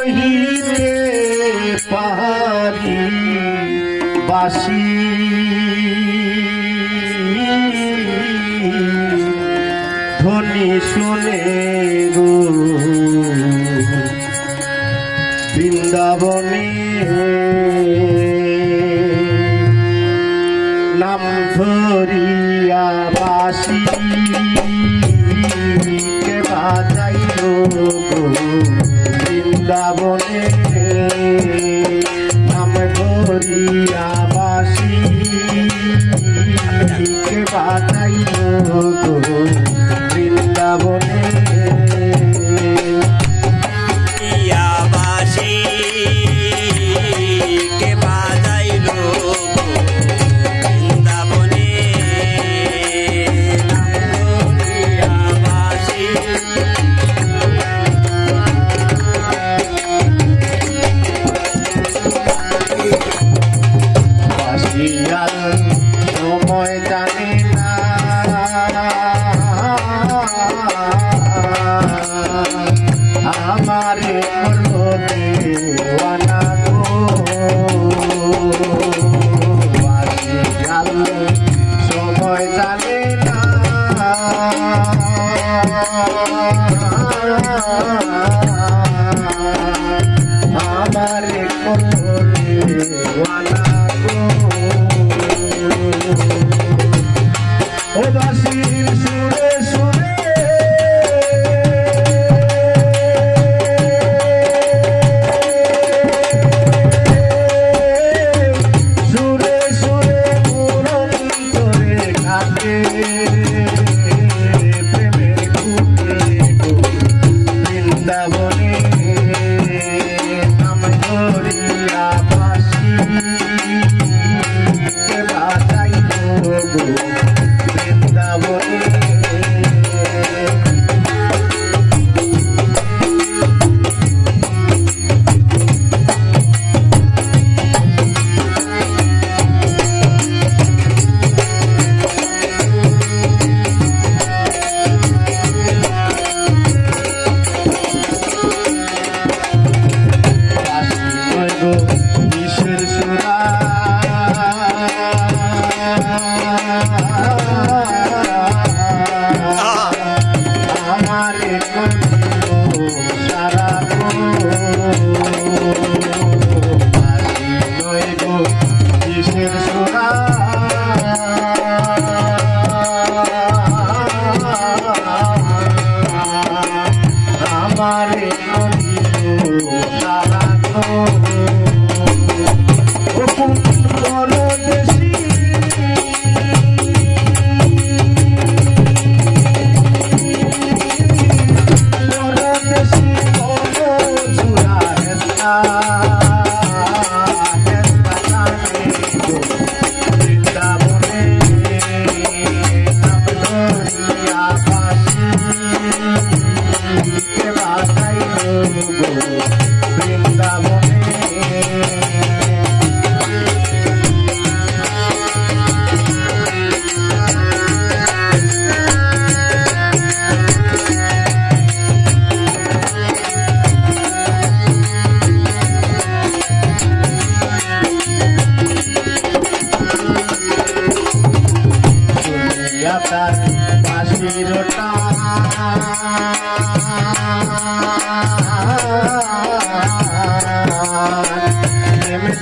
কহিতে পাহাড়ি বাসি ধ্বনি শুনে গো বৃন্দাবনে নাম ধরিয়া বাসি কে বাজাইল গো বৃন্দাবনে নাম ধরিয়া বাসি কে বাজাইল গো বৃন্দাবনে সময় জানে না আমার দেওয়ানা গো সময় জানে না আমার দেওয়ানা ও দাসীর সুরে সুরে সুরে সুরে পুরন করে ঘাটে প্রেমের কুটে বৃন্দাবনে নাম ধরিয়া বাসি কে বাজাইল গো আমারে সারা পরদেশী পরদেশী ঝুরা হেস্তা বৃন্দাবনে নাম ধরিয়া বাসি কে বাজাইল গো বৃন্দাবনে তার বাঁশির টান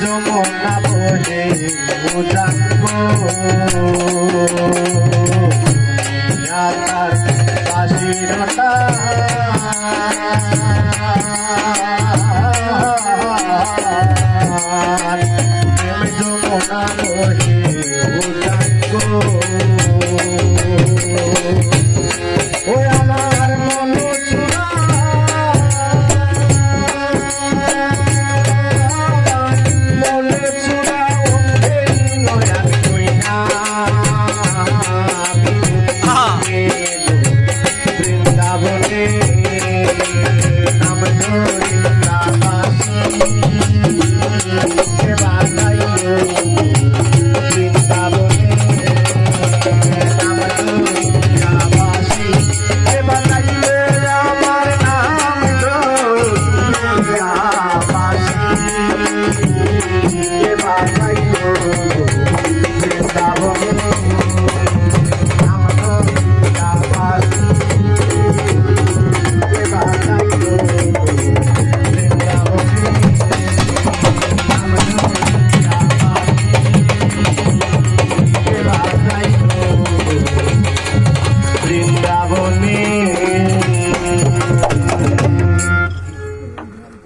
যমুনা বহে উজাঙ্গো তার বাঁশির টান যমুনা বহে